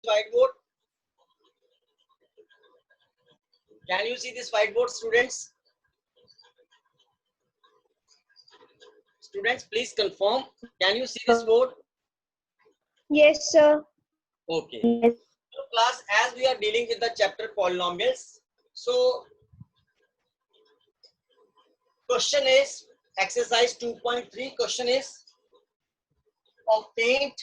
whiteboard? Can you see this whiteboard, students? Students, please confirm. Can you see this board? Yes, sir. Okay. So class, as we are dealing with the chapter polynomials, so question is exercise 2.3. Question is obtained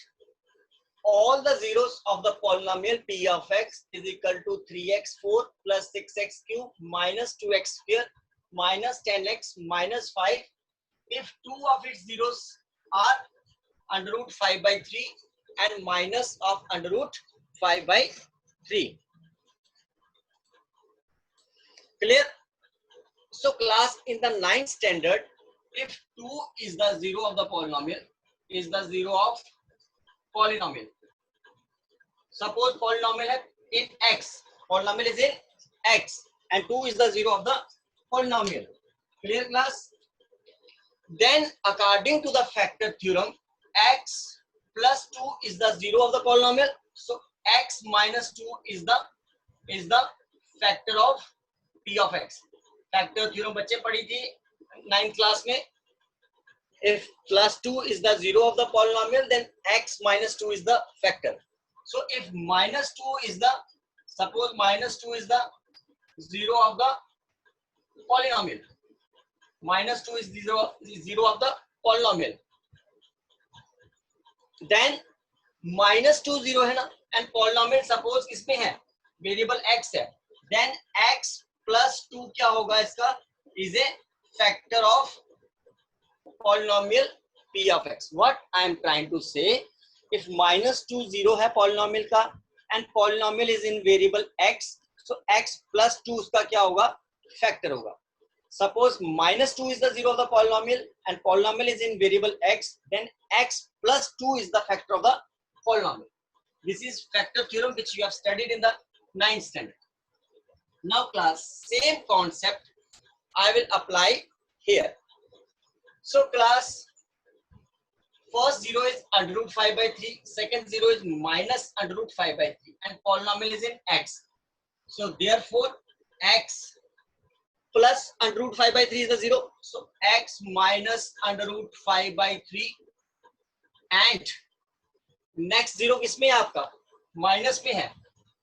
all the zeros of the polynomial p of x is equal to 3x4 plus 6x cube minus 2x square minus 10x minus 5 if two of its zeros are under root 5 by 3 and minus of under root 5 by 3. Clear? So class, in the 9th standard, if 2 is the zero of the polynomial, is the zero of polynomial. Suppose polynomial है in x, polynomial is in x and 2 is the zero of the polynomial. Clear class? Then according to the factor theorem, x plus 2 is the zero of the polynomial. So x minus 2 is the factor of p of x. Factor theorem बच्चे पढ़ी थी 9th class में. If plus 2 is the zero of the polynomial, then x minus 2 is the factor. So if minus 2 is the, suppose minus 2 is the zero of the polynomial. Minus 2 is zero of the polynomial. Then minus 2 zero है ना, and polynomial suppose इसमें है variable x है, then x plus 2 क्या होगा इसका, is a factor of polynomial p of x. What I am trying to say, if minus 2 zero है polynomial का and polynomial is in variable x, so x plus 2 उसका क्या होगा, factor होगा. Suppose minus 2 is the zero of the polynomial and polynomial is in variable x, then x plus 2 is the factor of the polynomial. This is factor theorem which you have studied in the 9th standard. Now class, same concept I will apply here. So class, first zero is under root 5 by 3, second zero is minus under root 5 by 3 and polynomial is in x. So therefore x plus under root 5 by 3 is the zero. So x minus under root 5 by 3 and next zero किसमें है आपका, minus में है.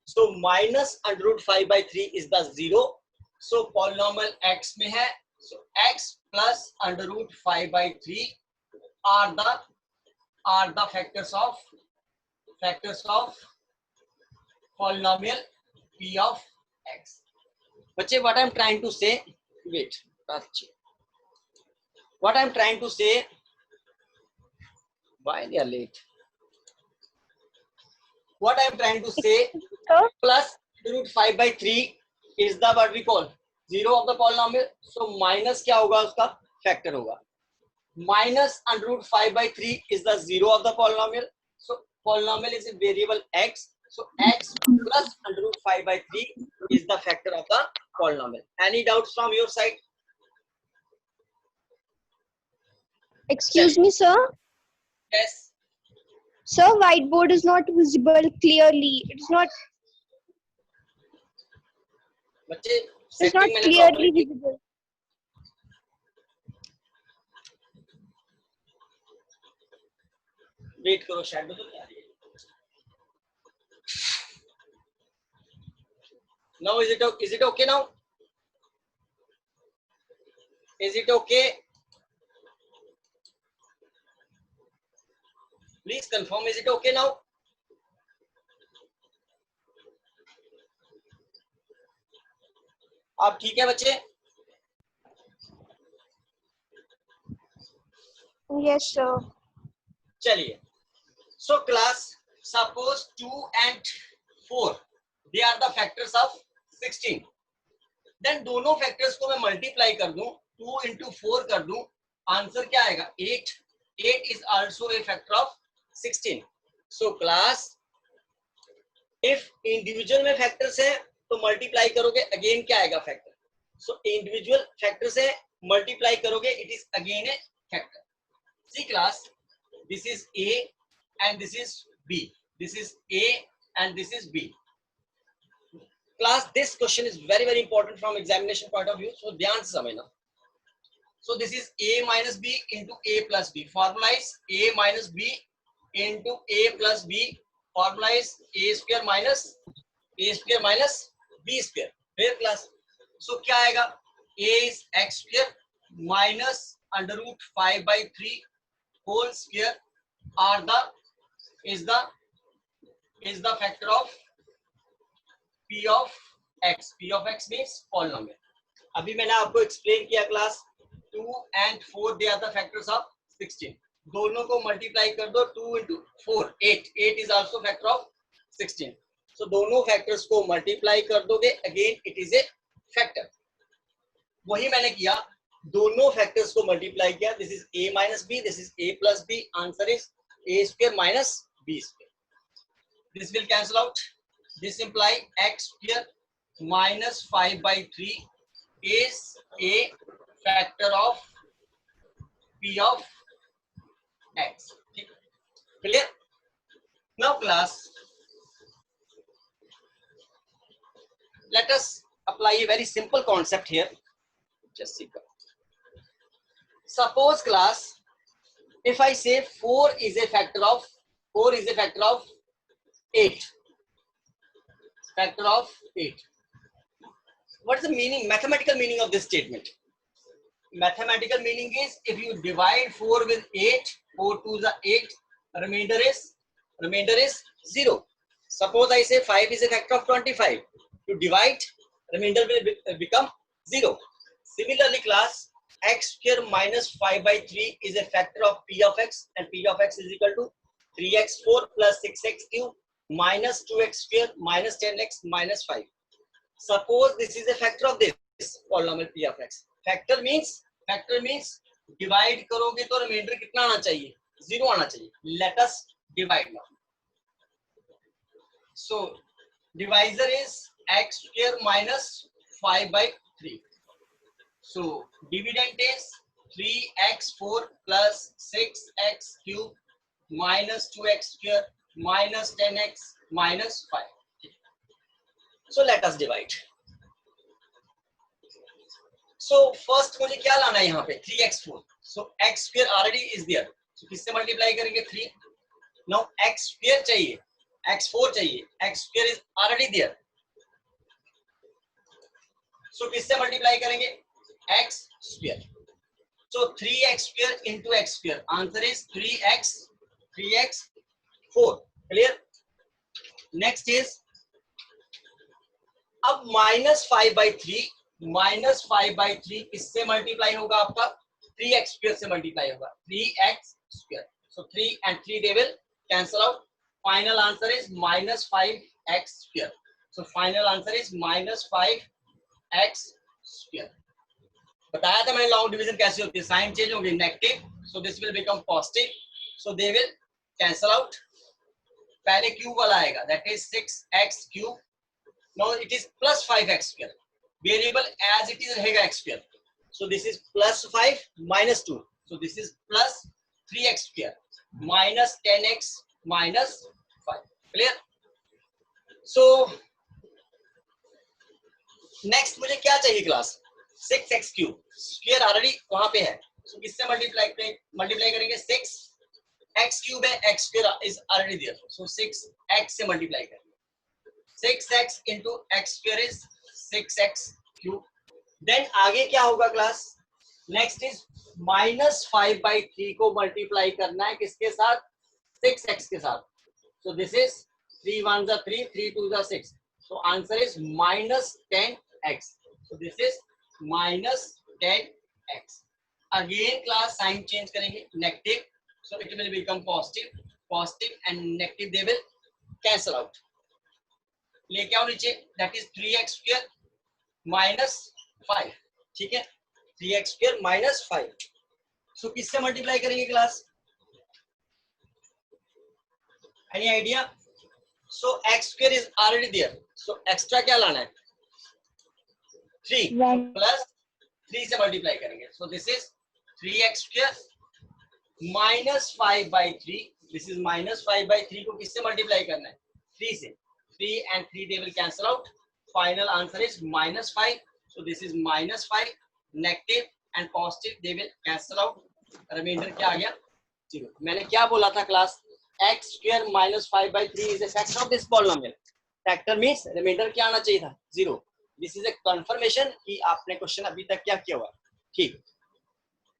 So minus under root 5 by 3 is the zero. So polynomial x में है. So x plus under root 5 by 3 are the factors of polynomial p of x. बच्चे, what I am trying to say, wait, what I am trying to say, why they are late? What I am trying to say, plus root 5 by 3 is the what we call zero of the polynomial. So minus क्या होगा उसका, factor होगा. Minus under root 5 by 3 is the zero of the polynomial. So polynomial is a variable x. So x plus under root 5 by 3 is the factor of the polynomial. Any doubts from your side? Excuse me, sir. Yes. Sir, whiteboard is not visible clearly. It's not बच्चे, it's not clearly visible. Wait करो, shadow तो नहीं आ रही है. Now is it okay now? Is it okay? Please confirm, is it okay now? आप ठीक है बच्चे? Yes, sir. चलिए. So class, suppose 2 and 4 they are the factors of 16. Then दोनों factors को मैं multiply कर दूं, 2 into 4 कर दूं, आंसर क्या आएगा, 8. 8 is also a factor of 16. So class, if individual में factors है तो multiply करोगे, again क्या आएगा, factor. So individual factors है, multiply करोगे, it is again a factor. See class, this is A and this is B. This is A and this is b. Class, this question is very very important from examination point of view, so ध्यान से समझना. So this is a minus b into a plus b. Formula is a minus b into a plus b. Formula is a square minus b square. Clear class? So क्या आएगा? A is x square minus under root 5 by 3 whole square are the is the factor of p of x. P of x means polynomial. अभी मैंने आपको explain किया class 2 and 4 they are the factors of 16. दोनों को multiply कर दो 2 into 4 8. 8 is also factor of 16. So दोनों factors को मल्टीप्लाई कर दोगे, again it is a factor. वही मैंने किया, दोनों फैक्टर्स को मल्टीप्लाई किया. This is a minus b, this is a plus b. Answer is a square minus b square. This will cancel out. This imply x square minus 5 by 3 is a factor of p of x. Clear? Now class, let us apply a very simple concept here. Just see. Suppose class, if I say 4 is a factor of 8. Factor of 8. What is the meaning, mathematical meaning of this statement? Mathematical meaning is if you divide 4 with 8, 4 to the 8, remainder is 0. Suppose I say 5 is a factor of 25. You divide, remainder will become 0. Similarly class, x square minus 5 by 3 is a factor of p of x, and p of x is equal to 3x4 plus 6x cube minus 2x square minus 10x minus 5. Suppose this is a factor of this polynomial p of x. Factor means divide करोगे तो remainder कितना आना चाहिए? 0 आना चाहिए. Let us divide now. So divisor is x square minus 5 by 3. So dividend is 3x4 plus 6x cube minus 2x square minus 10x minus 5. So let us divide. So first मुझे क्या लाना है यहाँ पे? 3x4. So x square already is there. So किससे multiply करेंगे? 3. Now x square चाहिए, x4 चाहिए. X square is already there. So किससे मल्टीप्लाई करेंगे? x square. So 3x square into x square. Answer is 3x4. Clear? Next is अब -5 by 3 किससे multiply होगा? आपका 3x square से मल्टीप्लाई होगा. 3x square. So 3 and 3 they will cancel out. Final answer is -5x square. So final answer is -5x square. बताया था मैंने long division कैसे होती है, साइन चेंज होगी, negative, so this will become positive, so they will cancel out. पहले cube वाला आएगा, that is 6x cube. Now it is +5x square. Variable as it is रहेगा x square. So this is +5 -2, so this is +3x square -10x -5. Clear? So next मुझे क्या चाहिए class? 6x cube. Square already वहां पे है, सो किससे multiply करेंगे? 6x cube है, x square is already there, so 6x से मल्टीप्लाई करेंगे. 6x into x square is 6x cube. Then आगे क्या होगा क्लास? नेक्स्ट इज -5 by 3 को मल्टीप्लाई करना है किसके साथ? 6x के साथ. सो दिस इज 3 1 जा 3, 3 2 जा 6. So answer is -10x. So this is -10x. Again class sign change करेंगे, negative, so it will become positive and negative they will cancel out. लेके आओ नीचे, दैट इज 3x स्क्वायर -5. ठीक है, 3x स्क्वायर -5. सो किससे multiply करेंगे class? Any idea? So x square is already there, so extra क्या लाना है? 3 प्लस 3 से मल्टीप्लाई करेंगे. So this is 3x square -5 by 3. This is -5 by 3 को किससे मल्टीप्लाई करना है? 3 से. 3 and 3 they will cancel out. Final answer is -5. So this is -5. Negative and positive they will cancel out. Remainder क्या आ गया? 0. मैंने क्या बोला था class? x square minus 5/3 is a factor of this polynomial. Factor means remainder क्या आना चाहिए था? 0. This is a confirmation कि आपने क्वेश्चन अभी तक क्या किया हुआ. ठीक.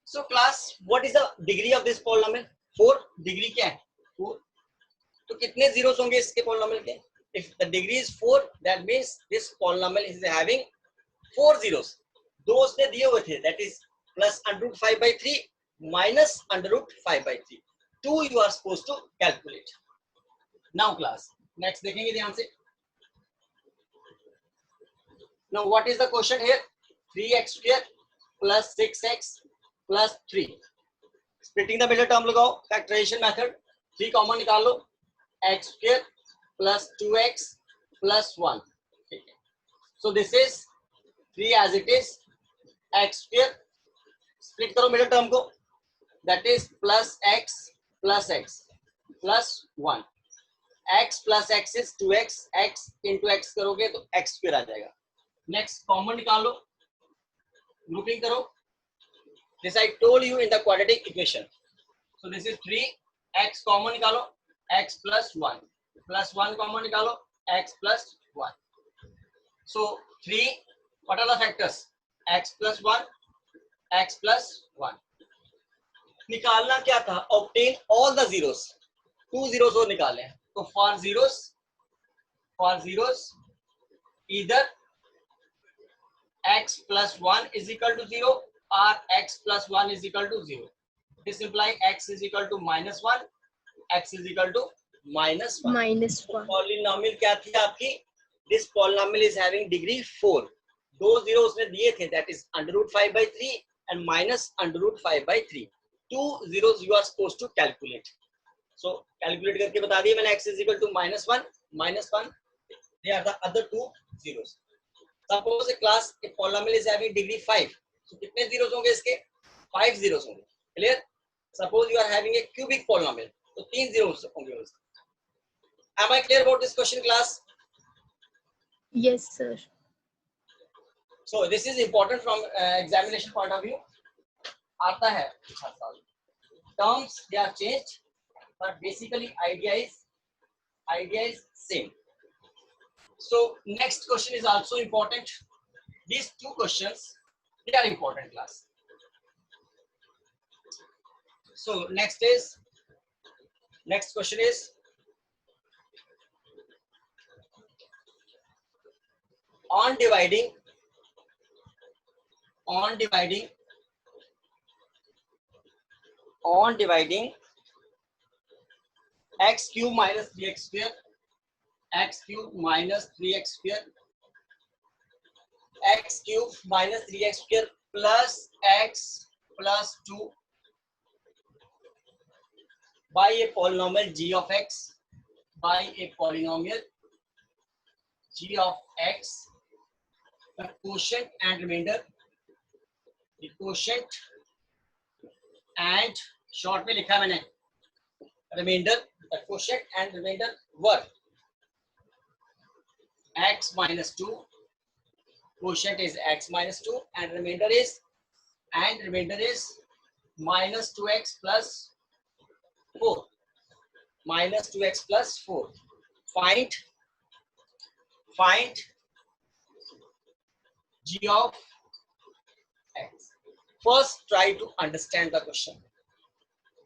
So class, what is the degree of this polynomial? 4. Degree क्या है? 4. तो कितने zeros होंगे इसके polynomial के? If the degree is 4, that means this polynomial is having 4 zeros. दो उसने दिए हुए थे, that is plus under root 5/3 minus under root 5/3. 2 you are supposed to calculate. Now class, next देखेंगे ध्यान से. Now what is the question here? 3x square plus 6x plus 3. Splitting the middle term लगाओ, factorization method. 3 common निकाल लो. x square plus 2x plus 1. So this is 3 as it is. X square. Split करो middle term को. That is plus x plus x plus 1. x plus x is 2x. x into x करोगे तो x square आ जाएगा. Next common निकालो. Grouping करो. This I told you in the quadratic equation. So this is 3. X common निकालो. X plus 1 plus 1 common निकालो. X plus 1. So 3. What are the factors? X plus 1, X plus 1. निकालना क्या था? Obtain all the zeros. 2 zeros और निकाले. तो for zeros, either x plus 1 is equal to 0 or x plus 1 is equal to 0. This implies x is equal to -1, x is equal to -1. -1. Polynomial क्या थी आपकी? This polynomial is having degree 4. दो zero उसने दिए थे, that is under root 5/3 and minus under root 5/3. 2 zeros you are supposed to calculate. So calculate करके बता दिए मैंने. x is equal to -1. They are the other 2 zeros. Suppose a class a polynomial is having degree 5. So कितने zeros होंगे इसके? 5 zeros होंगे. Clear? Suppose you are having a cubic polynomial. तो 3 zeros होंगे उसके. Am I clear about this question, class? Yes, sir. So this is important from examination point of view. आता है terms they are changed, but basically idea is same. So next question is also important. These two questions they are important, class. So next question is on dividing x cube minus 3x square, x cube minus 3x square, x cube minus 3x square plus x plus 2 by a polynomial g of x, by a polynomial g of x, the quotient and remainder, the quotient and short में लिखा मैंने remainder, the quotient and remainder were x minus 2, quotient is x minus 2 and remainder is minus 2x plus 4, minus 2x plus 4. Find g of x. First try to understand the question.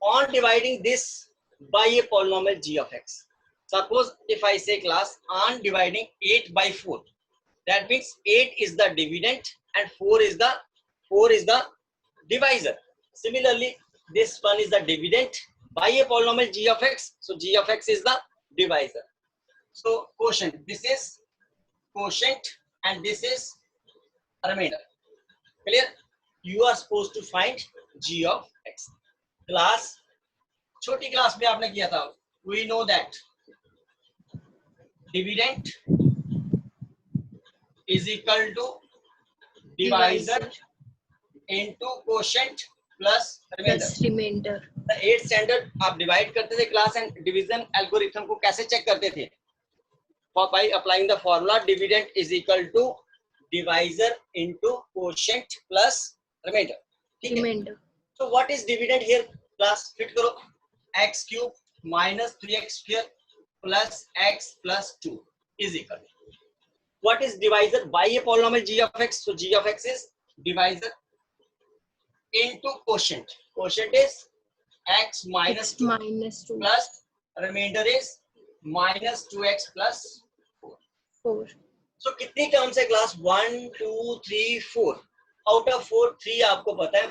On dividing this by a polynomial g of x. Suppose if I say class on dividing 8 by 4, that means 8 is the dividend and 4 is the divisor. Similarly, this one is the dividend by a polynomial g of x. So g of x is the divisor. So quotient, this is quotient and this is remainder. Clear? You are supposed to find g of x. Class छोटी class में आपने किया था. We know that dividend is equal to divisor into quotient plus remainder. The 8th standard आप divide करते थे class and division algorithm को कैसे चेक करते थे? by applying the formula dividend is equal to divisor into quotient plus remainder. ठीक है? Remainder. So what is dividend here? Class fit करो, x cube minus 3x square plus x plus 2 is equal. What is divisor? By a polynomial g of x. So g of x is divisor into quotient. Quotient is x minus 2 minus 2 plus remainder is minus 2x plus 4. So कितनी terms है class? 1 2 3 4. Out of 4 3 आपको पता है,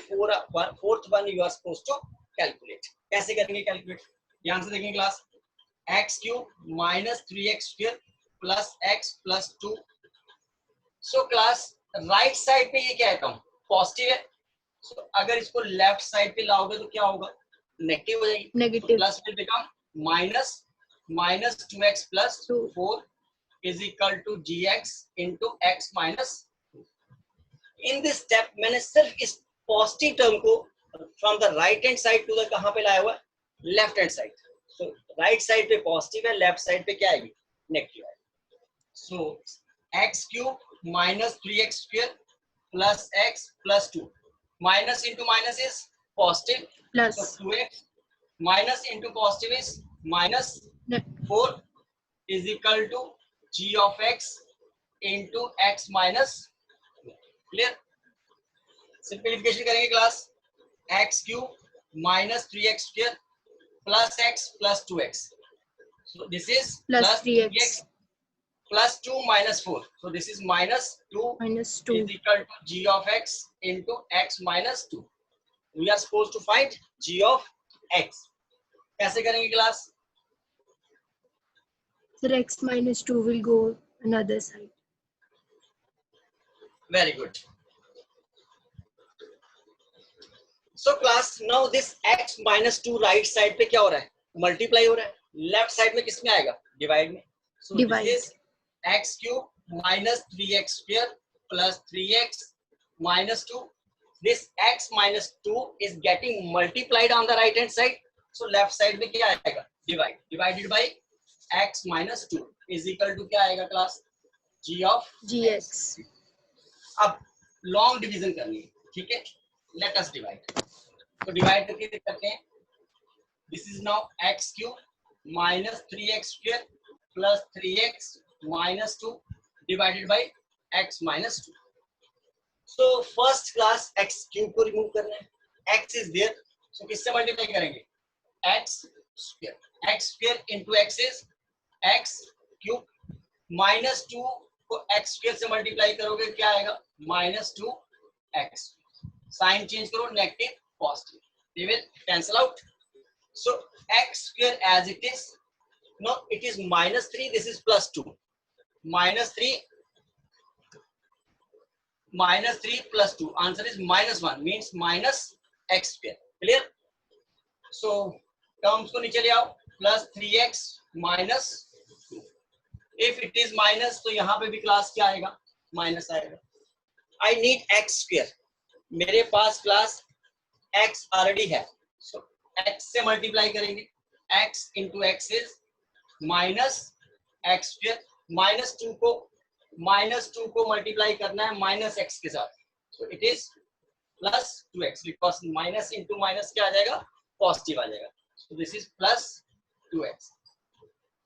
fourth one you are supposed to calculate. कैसे करेंगे calculate? ध्यान से देखेंगे class. x cube minus 3x square plus x plus 2. So class right side पे ये क्या है? टर्म पॉजिटिव है. सो अगर इसको लेफ्ट साइड पे लाओगे तो क्या होगा? नेगेटिव हो जाएगी. Negative. Plus will become minus 2x plus 4 is equal to gx into x minus 2. In this step मैंने सिर्फ इस पॉजिटिव टर्म को from the right hand side to the कहां पे लाया हुआ है? Left hand side. So right side पे पॉजिटिव है, लेफ्ट साइड पे क्या आएगी? नेगेटिव आएगी. So x cube minus 3x square plus x plus 2. Minus into minus is positive. Plus. So 2x minus into positive is minus 4 is equal to g of x into x minus. Clear? Simplification करेंगे class. x cube minus 3x square plus x plus 2x. So this is Plus 3x. plus 2 minus 4. So this is minus 2 minus 2. is equal to g of x into x minus 2. We are supposed to find g of x. कैसे करेंगे class? So x minus 2 will go another side. Very good. So class now this x minus 2 right side पे क्या हो रहा है? Multiply हो रहा है. Left side में किस में आएगा? Divide में. So Divide. this is x cube minus 3x square plus 3x minus 2. This x minus 2 is getting multiplied on the right hand side. So left side में क्या आएगा? Divide. Divided by x minus 2 is equal to क्या आएगा class? g of gx. अब long division करनी है. ठीक है, लेट अस डिवाइड. तो डिवाइड करके करते हैं. This is now x cube minus 3x square plus 3x minus 2 divided by x minus 2. So first class x cube को रिमूव करना है. x इज देयर, सो किससे मल्टीप्लाई करेंगे? x square. x square into x is x cube. Minus 2 को x square से multiply करोगे क्या आएगा? Minus 2x. साइन चेंज करो, negative positive, they will cancel out. So x square as it is. No it is minus 3, this is plus 2. Minus 3 plus 2, answer is minus 1, means minus x square. Clear? So terms को नीचे ले आओ. Plus 3x minus 2. If it is minus तो यहाँ पे भी class क्या आएगा? माइनस आएगा. I need x square. मेरे पास क्लास x ऑलरेडी है, सो x से मल्टीप्लाई करेंगे. x into x is minus x square. Minus 2 को मल्टीप्लाई करना है माइनस x के साथ, so it is plus 2x. Because minus into minus क्या आ जाएगा? पॉजिटिव आ जाएगा. सो this is plus 2x.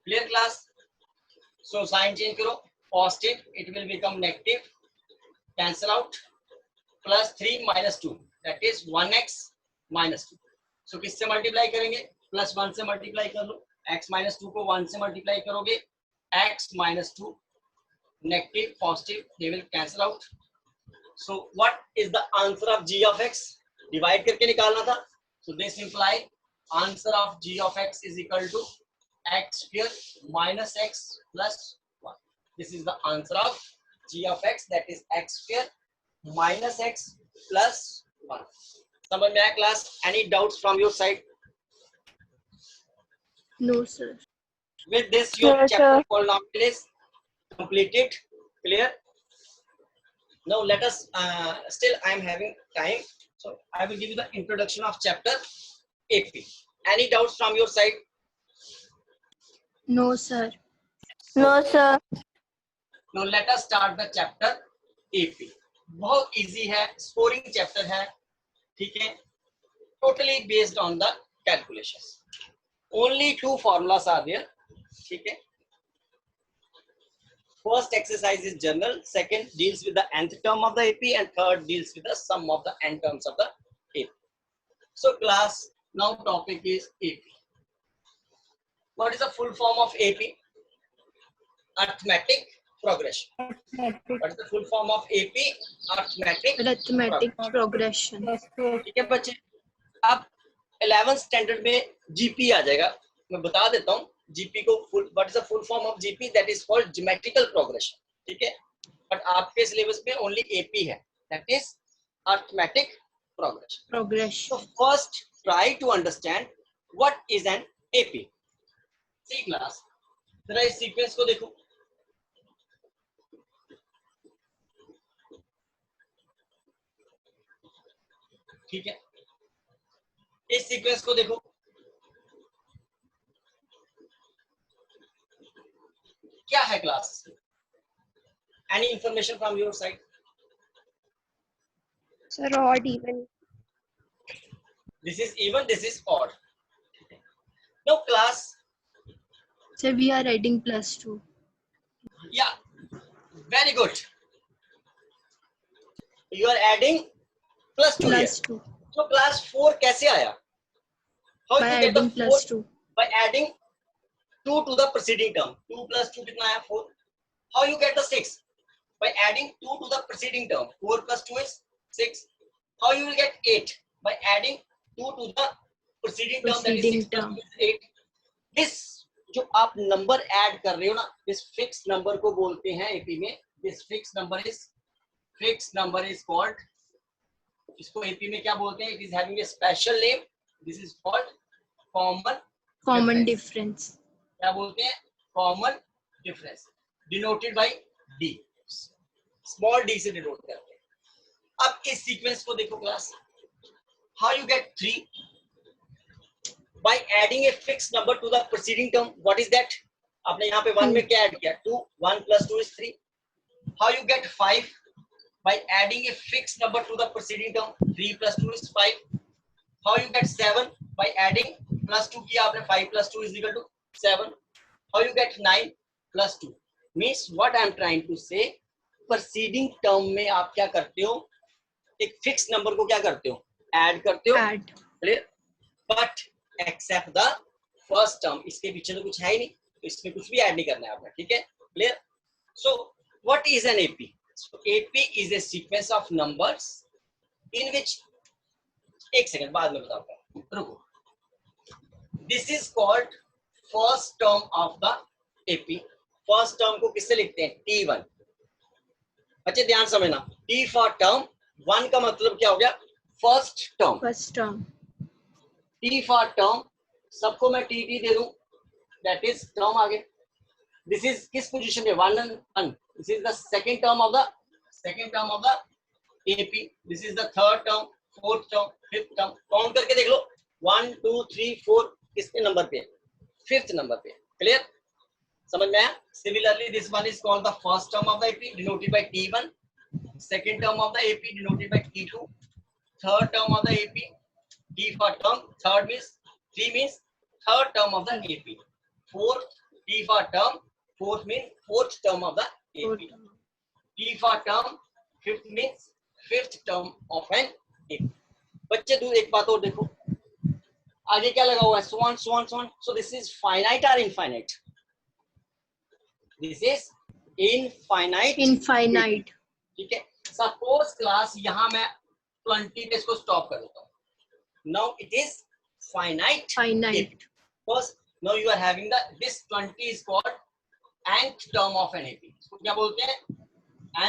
Clear class? So sign change करो, positive, it will become negative, cancel out, plus 3 minus 2, that is 1x minus 2. So किससे multiply करेंगे? Plus 1 से multiply कर लो. x minus 2 को 1 से मल्टीप्लाई करोगे, x minus 2, negative, positive, they will cancel out. So what is the answer of g of x? Divide करके निकालना था. So this imply answer of g of x is equal to x square minus x plus 1. This is the answer of g of x, that is x square minus x plus 1. समझ में आया class? Any doubts from your side? No sir. With this your Sure, chapter sir. polynomial is completed. Clear? Now let us still I am having time, so I will give you the introduction of chapter AP. Any doubts from your side? No sir. No, sir. Now let us start the chapter AP. बहुत easy है, scoring chapter है, ठीक है, totally based on the calculations. Only two formulas are there, ठीक है. First exercise is general, second deals with the nth term of the AP, and third deals with the sum of the n terms of the AP. So class, now topic is AP. What is the full form of AP? Arithmetic progression. What is the full form of AP? Arithmetic progression. ठीक है बच्चे. अब 11th standard में GP आ जाएगा, मैं बता देता हूँ जीपी को full. What is the full form of GP? That is called geometrical progression, ठीक है. बट आपके सिलेबस में ओनली एपी है, that is arithmetic progression. So first try to understand what is an AP. See class, जरा इस sequence को देखो. ठीक है, इस सीक्वेंस को देखो. क्या है class? Any information from your side? Sir, odd even. This is even, this is odd. Now class, Sir, we are adding +2. yeah, very good. You are adding +2 here. +2. So class 4 कैसे आया? How By you get the adding 4? +2. By adding 2 to the preceding term. 2 plus 2 कितना है? 4. How you get the 6? By adding 2 to the preceding term. 4 plus 2 is 6. How you will get 8? By adding 2 to the preceding term, that is 6 plus 2 is 8. This जो आप number add कर रहे हो ना, this fixed number को बोलते हैं AP में. This fixed number is called, इसको एपी में क्या बोलते हैं? It is having a special name. This is called common difference. क्या बोलते हैं? Common difference, denoted by D. Small d से डिनोट करते हैं. अब इस सीक्वेंस को देखो class. How you get 3? By adding a fixed number to the preceding term. What is that? आपने यहाँ पे 1 में क्या ऐड किया? 2. 1 plus 2 is 3. How you get 5? By adding a fixed number to the preceding term. 3 plus 2 is 5. How you get 7? By adding plus 2 किया आपने. 5 plus 2 is equal to 7. How you get 9 plus 2? Means what I am trying to say, preceding term में आप क्या करते हो? एक fix number को क्या करते हो? ऐड करते हो. Clear? But except the first term. इसके पीछे तो कुछ है ही नहीं, तो इसमें कुछ भी ऐड नहीं करना है आपने. ठीक है, clear? So what is an AP? So AP is a sequence of numbers in which, एक सेकंड बाद में बताऊंगा, रुको. This is called first term of the AP. First term को किससे लिखते हैं? T1. बच्चे ध्यान समझना, T फॉर टर्म. 1 का मतलब क्या हो गया? First term. T for term, सबको मैं TT दे दूं, दैट इज टर्म आ गया. दिस इज किस पोजीशन में? 1 and 1. This is the second term of the AP. This is the third term, fourth term, fifth term. Count करके देख लो. 1 2 3 4 किसके number पे? फिफ्थ नंबर पे. क्लियर? समझ में आया? Similarly, this one is called the first term of the AP, denoted by T1. Second term of the AP, denoted by T2. Third term of the AP, T for term. Third means 3 means third term of the AP. Fourth, T for term. Fourth means fourth term of the AP. T for term. Fifth means fifth term of an AP. बच्चे दो एक बात और देखो, आगे क्या लगा हुआ है? So on. So this is finite or infinite? This is infinite. ठीक है. सपोज क्लास यहाँ मैं 20 पे इसको स्टॉप कर देता हूँ. Now it is finite. First, now you are having this 20 is called nth term of an AP. इसको क्या बोलते हैं?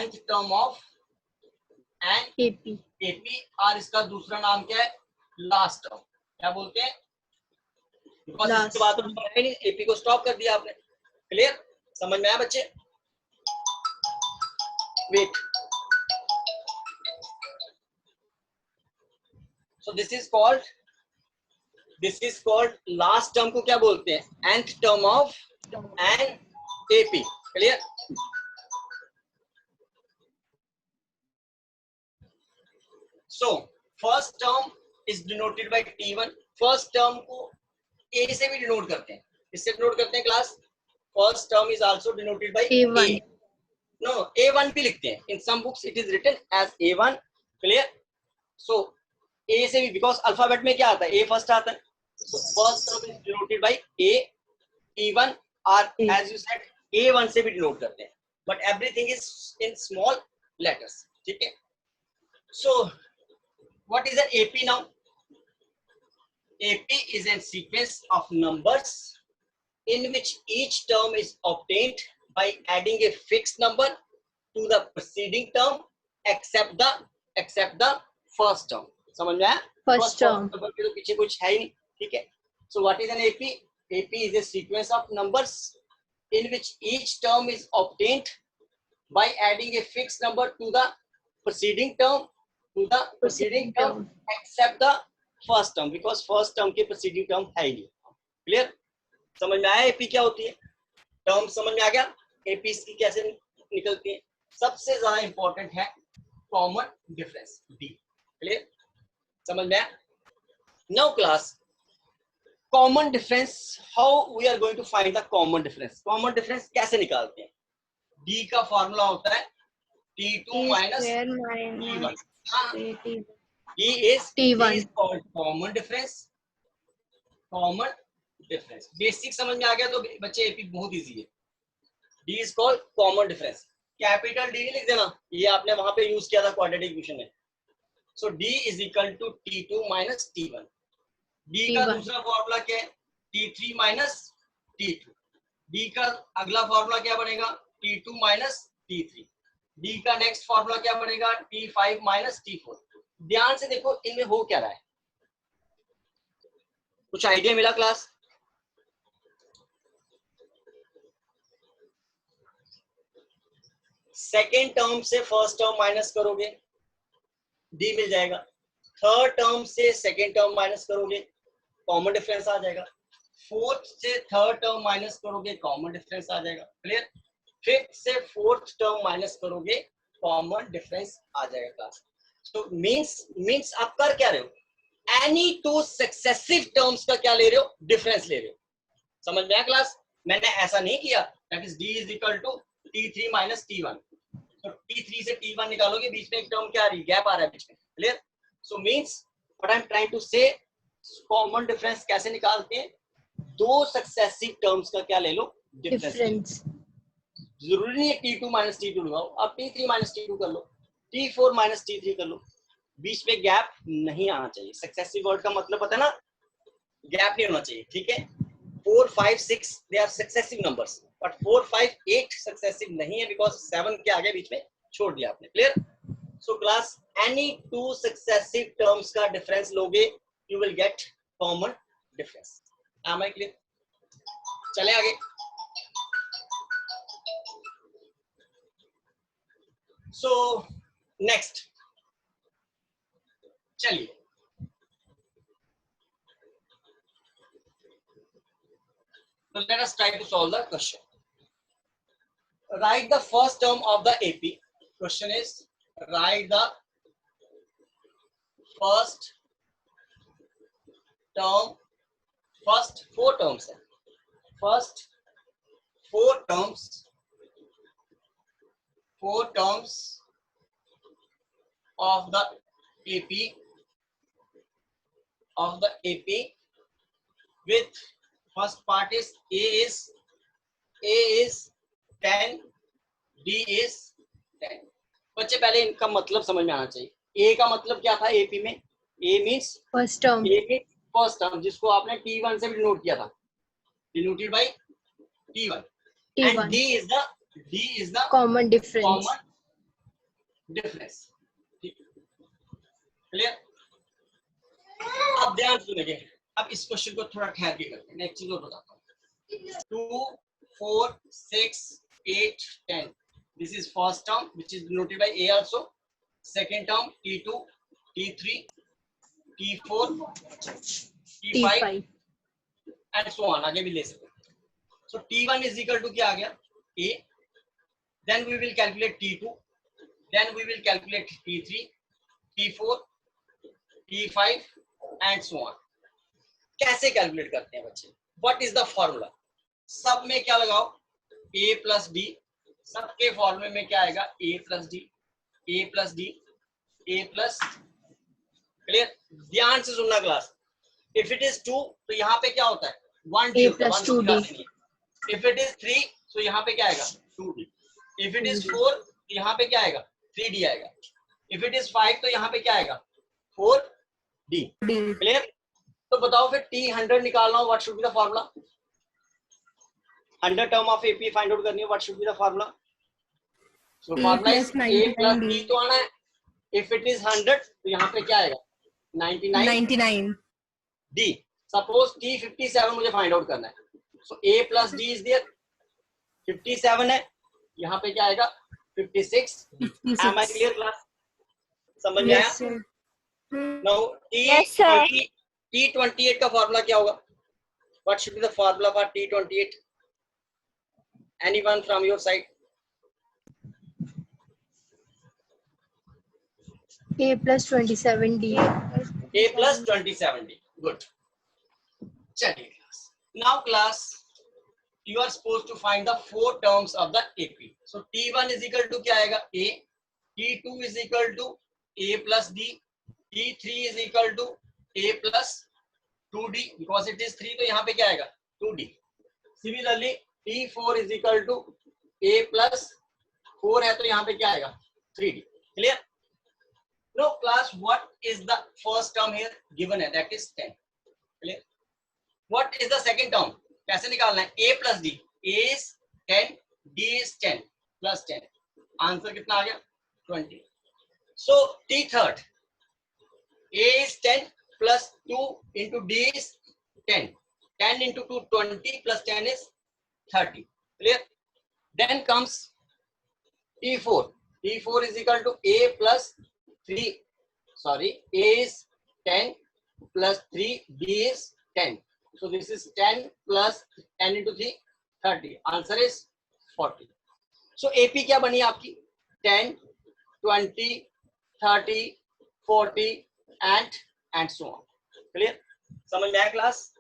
nth term of an AP. और इसका दूसरा नाम क्या है? Last term. क्या बोलते हैं? बिकॉज इसके बाद तो नहीं, AP को स्टॉप कर दिया आपने. क्लियर? समझ में आया बच्चे? Wait. So this is called last term को क्या बोलते हैं? nth term of an AP. Clear? So first term is denoted by T1. First term को A से भी डिनोट करते हैं. इससे डिनोट करते हैं class. First term is also denoted by A1. A. No, A1 भी लिखते हैं. In some books it is written as A1. Clear? So A से भी, because अल्फाबेट में क्या आता है? A फर्स्ट आता है. So first term is denoted by A. T1 or as you said A1 से भी डिनोट करते हैं. But everything is in small letters. ठीक है? So what is an AP now? AP is a sequence of numbers in which each term is obtained by adding a fixed number to the preceding term except the first term. समझ में आया? First term. Number के तो पीछे कुछ है ही नहीं. ठीक है? So what is an AP? AP is a sequence of numbers in which each term is obtained by adding a fixed number to the preceding term except the first term, because first term के preceding term है ही नहीं. Clear? समझ में आया AP क्या होती है? Term समझ में आ गया? AP की कैसे निकलती है? सबसे ज्यादा इंपॉर्टेंट है कॉमन डिफरेंस D. क्लियर? समझ में आया? Now class, common difference, how we are going to find the common difference. Common difference कैसे निकालते हैं? D का फॉर्मूला होता है T2 minus T1. D is called common difference. Common difference. Basic समझ में आ गया तो बच्चे AP बहुत इजी है. D is called common difference. Capital D लिख देना, ये आपने वहां पे यूज किया था क्वाड्रेटिक इक्वेशन में. सो D is equal to T2 minus T1. D का दूसरा फॉर्मूला क्या है? T3 minus T2. D का अगला फॉर्मूला क्या बनेगा? T2 minus T3. D का नेक्स्ट फॉर्मूला क्या बनेगा? T5 minus T4. ध्यान से देखो इनमें हो क्या रहा है. कुछ आइडिया मिला क्लास? सेकेंड टर्म से फर्स्ट टर्म माइनस करोगे, D मिल जाएगा. थर्ड टर्म से सेकेंड टर्म माइनस करोगे, कॉमन डिफरेंस आ जाएगा. फोर्थ से थर्ड टर्म माइनस करोगे, कॉमन डिफरेंस आ जाएगा. क्लियर? फिफ्थ से फोर्थ टर्म माइनस करोगे, कॉमन डिफरेंस आ जाएगा क्लास. तो मींस आप कर क्या रहे हो? एनी टू सक्सेसिव टर्म्स का क्या ले रहे हो? डिफरेंस ले रहे हो. समझ में आया क्लास? मैंने ऐसा नहीं किया that is D is equal to T3 minus T1. तो T3 से T1 निकालोगे, बीच में एक टर्म क्या आ रही है? गैप आ रहा है बीच में. Clear? So means what I am trying to say, common difference कैसे निकालते हैं? दो सक्सेसिव टर्म्स का क्या ले लो? डिफरेंस. जरूरी नहीं है T2 माइनस T2 लगाओ, आप T3 माइनस T2 कर लो, T4 माइनस T3 कर लो. बीच में गैप नहीं आना चाहिए. सक्सेसिव वर्ड का मतलब पता है ना? गैप नहीं होना चाहिए. ठीक है? 4, 5, 6 they are successive numbers, but 4, 5, 8 successive नहीं है बिकॉज 7 के आगे बीच में छोड़ दिया आपने. Clear? So class, any two successive terms का डिफरेंस लोगे, you will get common difference. Am I clear? चले आगे. सो नेक्स्ट, चलिए so let us try to solve the question. Write the first term of the AP. Question is, write the first term, first four terms है. First four terms of the AP with first part is A is 10, D is 10. बच्चे पहले इनका मतलब समझ में आना चाहिए. A का मतलब क्या था AP में? A means first term. A means first term, जिसको आपने T1 से भी डिनोट किया था, denoted by T1. And D is the common difference. common difference. Clear? अब ध्यान सुनिए. अब इस क्वेश्चन को थोड़ा ठहर के करते हैं. मैं एक चीज और बताता हूँ. 2, 4, 6, 8, 10. This is first term which is denoted by A also. Second term T2, T3, T4, T5 and so on. आगे भी ले सकते हैं. So T1 is equal to क्या आ गया? A, then we will calculate T2, then we will calculate T3, T4, T5 and so on. कैसे calculate करते हैं बच्चे? What is the formula? सब में क्या लगाओ? A plus D. सबके फॉर्मूले में क्या आएगा? A plus D, A plus D, A plus. Clear? ध्यान से सुनना क्लास. इफ इट इज 2 तो यहाँ पे क्या होता है? 1D A plus 2D. If it is 3 तो यहाँ पे क्या आएगा? 2D. इफ इट इज 4 तो यहाँ पे क्या आएगा? 3D आएगा. इफ इट इज 5 तो यहाँ पे क्या आएगा? 4D. क्लियर? तो बताओ फिर T100 निकालना हो, what should be the formula? 100 term of AP find out करनी है, what should be the formula? So formula is A plus D तो आना है. इफ इट इज 100 तो यहाँ पे क्या आएगा? 99 D. सपोज T57 मुझे फाइंड आउट करना है. So A plus D is there. 57 है, यहाँ पे क्या आएगा? 56. Am I clear class? समझ में आया? Now T28 का फॉर्मूला क्या होगा? What should be the formula for T28? Anyone from your side? A plus 27D. A plus 27D. Good. चलिए class. Now class, you are supposed to find the 4 terms of the AP. So T1 is equal to क्या आएगा? A. T2 is equal to A plus D. T3 is equal to A plus 2D because it is 3 तो यहाँ पे क्या आएगा? 2D. Similarly T4 is equal to A plus 4 है तो यहाँ पे क्या आएगा? 3D. Clear? No class, what is the first term here given है? That is 10. Clear? What is the second term? कैसे निकालना है? A plus D. A is 10, D is 10 plus 10. Answer कितना आ गया? 20. So T3rd. A is 10 plus 2 into D is 10. 10 into 2, 20 plus 10 is 30. Clear? Then comes T4. T4 is equal to A plus 3. Sorry, A is 10 plus 3, B is 10. So this is 10 plus 10 into 3, 30. Answer is 40. So AP क्या बनी आपकी? 10, 20, 30, 40 and so on. Clear? समझ में आया class?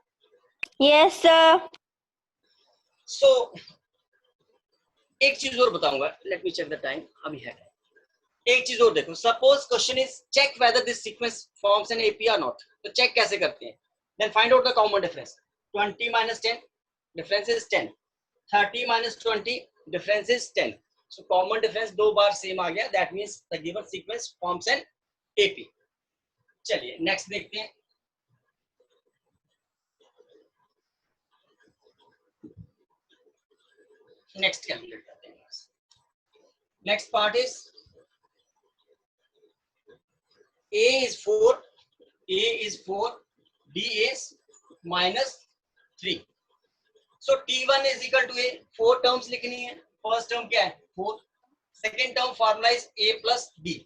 Yes, sir. So एक चीज और बताऊंगा. Let me check the time. अभी है. एक चीज और देखो. Suppose question is check whether this sequence forms an AP or not. तो check कैसे करते हैं? Then find out the common difference. 20 minus 10, difference is 10. 30 minus 20, difference is 10. So common difference दो बार same आ गया. That means the given sequence forms an AP. चलिए next देखते हैं. Next calculate करते हैं. Next part is A is 4, A is 4, D is -3. So T1 is equal to A. 4 terms लिखनी है. First term क्या है? 4. Second term formula is A plus D.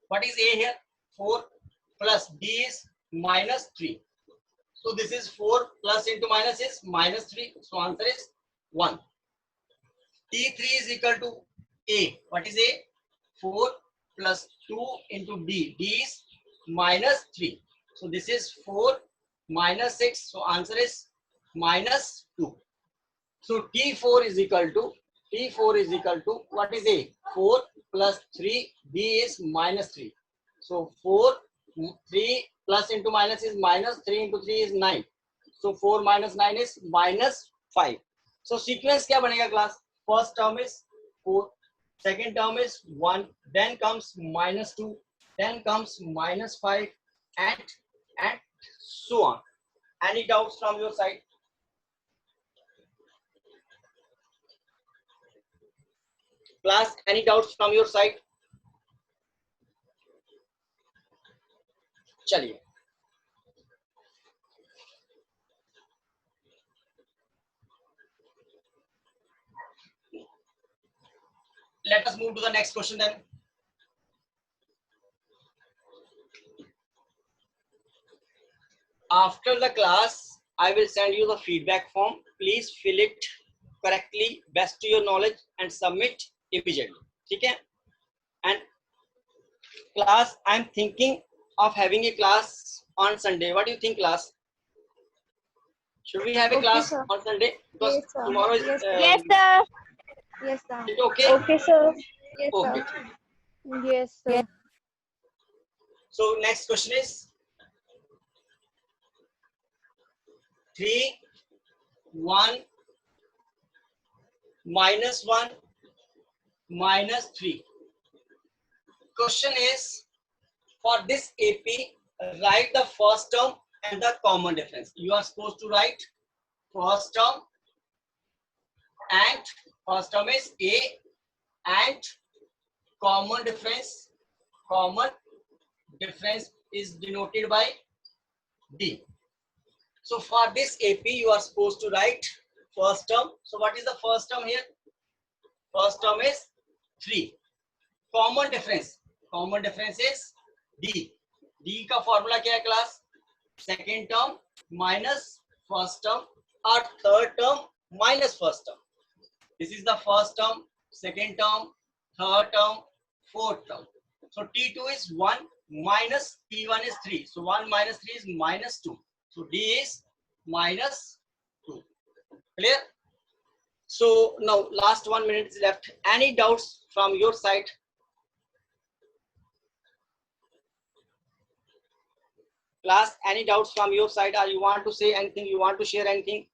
What is A here? 4 plus D is -3. So this is 4 plus into minus is -3. So answer is 1. T3 is equal to A. What is A? 4 plus 2 into D. D is -3. So this is 4 minus 6. So answer is -2. So T4 is equal to what is A? 4 plus 3. D is -3. So 4, 3 plus into minus is -3 into 3 is 9. So 4 minus 9 is -5. So sequence क्या बनेगा class? First term is 4, second term is 1, then comes -2, then comes -5 and so on. Any doubts from your side? Class, any doubts from your side? चलिए let us move to the next question then. After the class, I will send you the feedback form. Please fill it correctly best to your knowledge and submit immediately. ठीक है? And class, I'm thinking of having a class on Sunday. What do you think, class? Should we have a Okay, class sir. on Sunday? Because Yes, sir. tomorrow is Yes, sir. Yes, sir. Yes, sir. is it okay? Okay, sir. Yes, Okay. sir. Yes, sir. So next question is 3, 1, -1, -3. Question is, for this AP, write the first term and the common difference. You are supposed to write first term, and first term is A, and common difference. Common difference is denoted by D. So for this AP, you are supposed to write first term. So what is the first term here? First term is 3. Common difference. Common difference is D. D का formula क्या है class? Second term minus first term or third term minus first term. This is the first term, second term, third term, fourth term. So T2 is 1 minus T1 is 3. So 1 minus 3 is -2. So D is -2. Clear? So now last 1 minute is left. Any doubts from your side? Class, any doubts from your side, or you want to say anything, you want to share anything?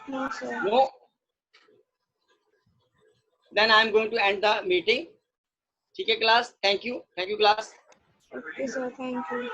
No, sir. No? Then I am going to end the meeting. ठीक है class? Thank you. Thank you class. Okay, sir. Thank you.